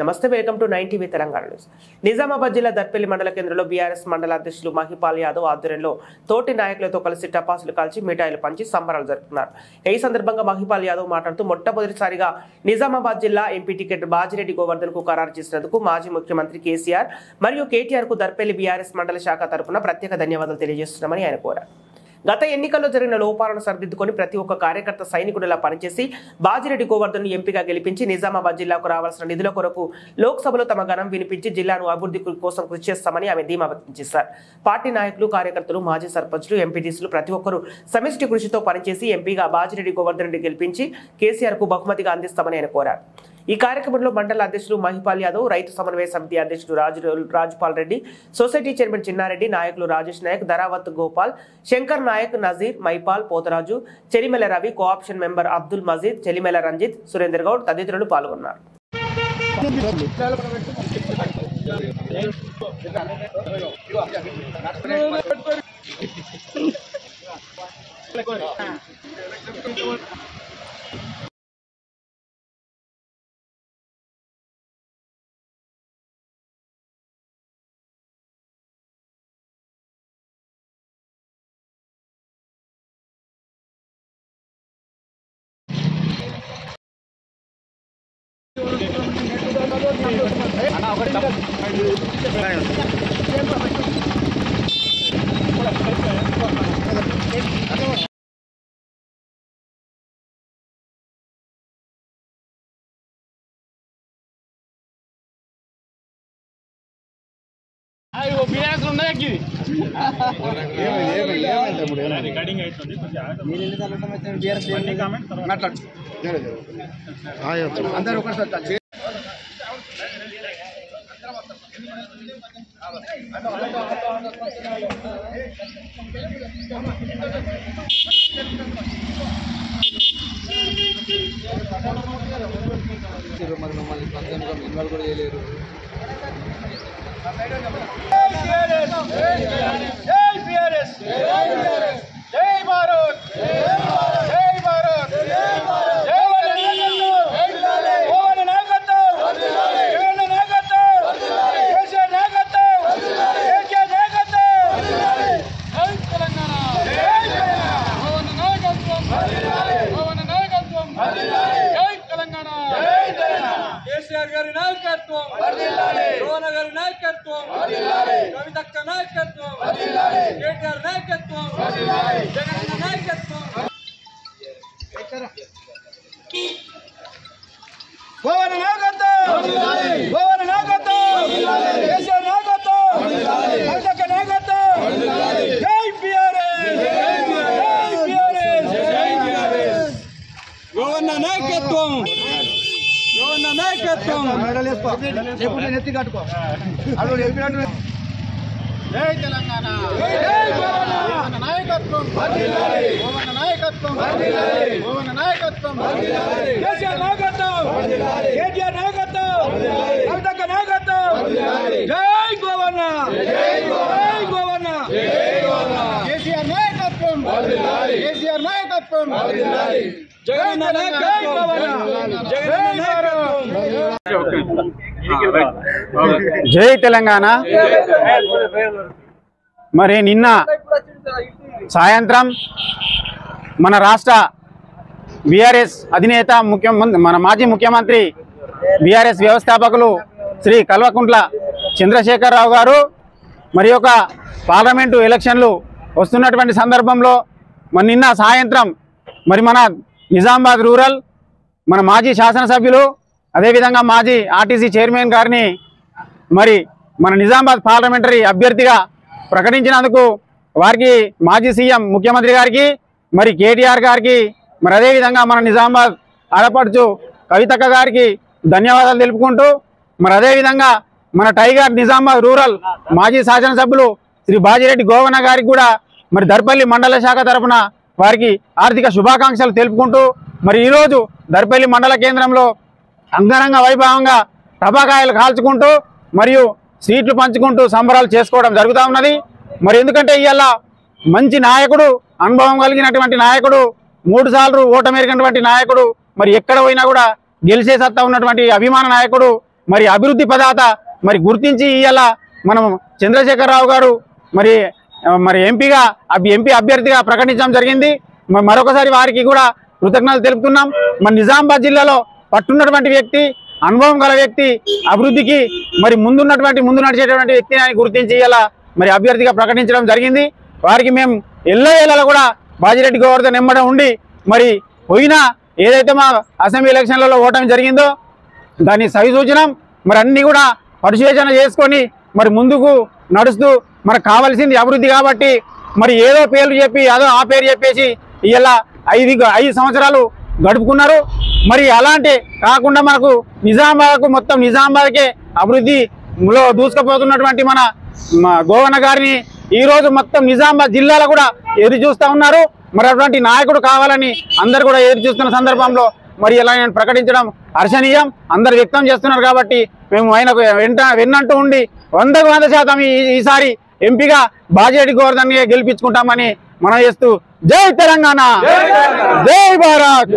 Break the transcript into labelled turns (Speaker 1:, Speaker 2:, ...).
Speaker 1: నమస్తే, welcome to 9 TV Telangana news. Nizamabad జిల్లా దర్పల్లి మండల కేంద్రంలో బీఆర్ఎస్ మండల అధ్యక్షులు మహిపాల్ యాదవ్ ఆధ్వర్యంలో తోటి నాయకులతో కలిసి టపాసులు కాల్చి మిఠాయిలు పంచి సంబరాలు జరుపుకున్నారు. ఈ సందర్భంగా మహిపాల్ యాదవ్ మాట్లాడుతూ మొట్టమొదటిసారిగా నిజామాబాద్ జిల్లా ఎంపీ టికెట్ బాజిరెడ్డి గోవర్ధన్ కు ఖరారు చేసినందుకు మాజీ ముఖ్యమంత్రి కేసీఆర్ మరియు కేటీఆర్ కు దర్పల్లి బీఆర్ఎస్ మండల శాఖ తరపున ప్రత్యేక ధన్యవాదాలు తెలియజేస్తున్నామని ఆయన కోరారు. గత ఎన్నికల్లో జరిగిన లోపాలను సరిదిద్దుకొని ప్రతి ఒక్క కార్యకర్త సైనికుడిలా పనిచేసి బాజిరెడ్డి గోవర్ధన్ ఎంపీగా గెలిపించి నిజామాబాద్ జిల్లాకు రావాల్సిన నిధుల కొరకు లోక్సభలో తమ గణం వినిపించి జిల్లాను అభివృద్ధి కోసం కృషి చేస్తామని ఆమె ధీమా వ్యక్తం చేశారు. పార్టీ నాయకులు, కార్యకర్తలు, మాజీ సర్పంచ్లు, ఎంపీటీసీలు ప్రతి ఒక్కరూ సమిష్టి కృషితో పనిచేసి ఎంపీగా బాజిరెడ్డి గోవర్ధన్ రెడ్డి గెలిపించి కేసీఆర్ కు బహుమతిగా అందిస్తామని ఆయన కోరారు. ఈ కార్యక్రమంలో మండల అధ్యక్షులు మహిపాల్ యాదవ్, రైతు సమన్వయ సమితి అధ్యక్షుడు రాజుపాల్ రెడ్డి, సొసైటీ చైర్మన్ చిన్నారెడ్డి, నాయకులు రాజేష్ నాయక్, ధరావత్ గోపాల్, శంకర్ నాయక్, నజీర్, మైపాల్, పోతరాజు, చెలిమెల రవి, కోఆప్షన్ మెంబర్ అబ్దుల్ మజీద్, చెలిమెల రంజిత్, సురేందర్ గౌడ్ తదితరులు పాల్గొన్నారు.
Speaker 2: జై తెలంగాణ, నాయకత్వం, నాయకత్వం, నాయకత్వం, కేసీఆర్ నాయకత్వం, కేటీఆర్ నాయకత్వం, కవితక్క నాయకత్వం, జై గోవర్ణ, జై గోవర్ణ, కేసీఆర్ నాయకత్వం, కేసీఆర్ నాయకత్వం, జగన్ జై గోవర్ణ, జగన్ నాయకత్వం.
Speaker 3: జై తెలంగాణ. మరి నిన్న సాయంత్రం మన రాష్ట్ర బీఆర్ఎస్ అధినేత మన మాజీ ముఖ్యమంత్రి బీఆర్ఎస్ వ్యవస్థాపకులు శ్రీ కల్వకుంట్ల చంద్రశేఖరరావు గారు మరి ఒక పార్లమెంటు ఎలక్షన్లు వస్తున్నటువంటి సందర్భంలో మరి నిన్న సాయంత్రం మరి మన నిజామాబాద్ రూరల్ మన మాజీ శాసనసభ్యులు అదేవిధంగా మాజీ ఆర్టీసీ చైర్మన్ గారిని మరి మన నిజామాబాద్ పార్లమెంటరీ అభ్యర్థిగా ప్రకటించినందుకు వారికి మాజీ సీఎం ముఖ్యమంత్రి గారికి మరి కేటీఆర్ గారికి మరి అదేవిధంగా మన నిజామాబాద్ ఆడపడుచు కవితక్క గారికి ధన్యవాదాలు తెలుపుకుంటూ మరి అదేవిధంగా మన టైగర్ నిజామాబాద్ రూరల్ మాజీ శాసనసభ్యులు శ్రీ బాజిరెడ్డి గోవర్ధన్ గారికి కూడా మరి దర్పల్లి మండల శాఖ తరఫున వారికి ఆర్థిక శుభాకాంక్షలు తెలుపుకుంటూ మరి ఈరోజు దర్పల్లి మండల కేంద్రంలో అంగరంగ వైభవంగా టపాకాయలు కాల్చుకుంటూ మరియు స్వీట్లు పంచుకుంటూ సంబరాలు చేసుకోవడం జరుగుతూ ఉన్నది. మరి ఎందుకంటే ఇవాళ మంచి నాయకుడు, అనుభవం కలిగినటువంటి నాయకుడు, 3 సార్లు ఓటమెరిగినటువంటి నాయకుడు, మరి ఎక్కడ పోయినా కూడా గెలిచే సత్తా ఉన్నటువంటి అభిమాన నాయకుడు మరి అభివృద్ధి పదాత మరి గుర్తించి ఇవాళ మనం చంద్రశేఖరరావు గారు మరి ఎంపీగా ఎంపీ అభ్యర్థిగా ప్రకటించడం జరిగింది. మరొకసారి వారికి కూడా కృతజ్ఞతలు తెలుపుతున్నాం. మరి నిజామాబాద్ జిల్లాలో పట్టున్నటువంటి వ్యక్తి, అనుభవం గల వ్యక్తి, అభివృద్ధికి మరి ముందు నడిచేటువంటి వ్యక్తిని అని గుర్తించి ఇలా మరి అభ్యర్థిగా ప్రకటించడం జరిగింది. వారికి మేము ఎల్లవేళలా కూడా బాజిరెడ్డి గోవర్ధన్ ఎమ్మడం ఉండి మరి పోయిన ఏదైతే మా అసెంబ్లీ ఎలక్షన్లలో ఓటమి జరిగిందో దాన్ని సవిసూచనం మరి అన్ని కూడా పరిశీలన చేసుకొని మరి ముందుకు నడుస్తూ మనకు కావాల్సింది అభివృద్ధి కాబట్టి మరి ఏదో పేర్లు చెప్పి ఆ పేరు చెప్పేసి ఇలా 5 సంవత్సరాలు గడుపుకున్నారు. మరి అలాంటి కాకుండా మనకు మొత్తం నిజామాబాద్కే అభివృద్ధిలో దూసుకుపోతున్నటువంటి మన గోవన్న గారిని ఈరోజు మొత్తం నిజామాబాద్ జిల్లాలో కూడా ఎదురు చూస్తూ ఉన్నారు. మరి అటువంటి నాయకుడు కావాలని అందరు కూడా ఎదురు చూస్తున్న సందర్భంలో మరి ఇలా నేను ప్రకటించడం హర్షణీయం. అందరు వ్యక్తం చేస్తున్నారు కాబట్టి మేము ఆయనకు వెన్నంటూ ఉండి 100% ఈసారి ఎంపీగా బాజిరెడ్డి గోవర్ధన్ గెలిపించుకుంటామని మనం చేస్తూ జై తెలంగాణ, జై భారత్.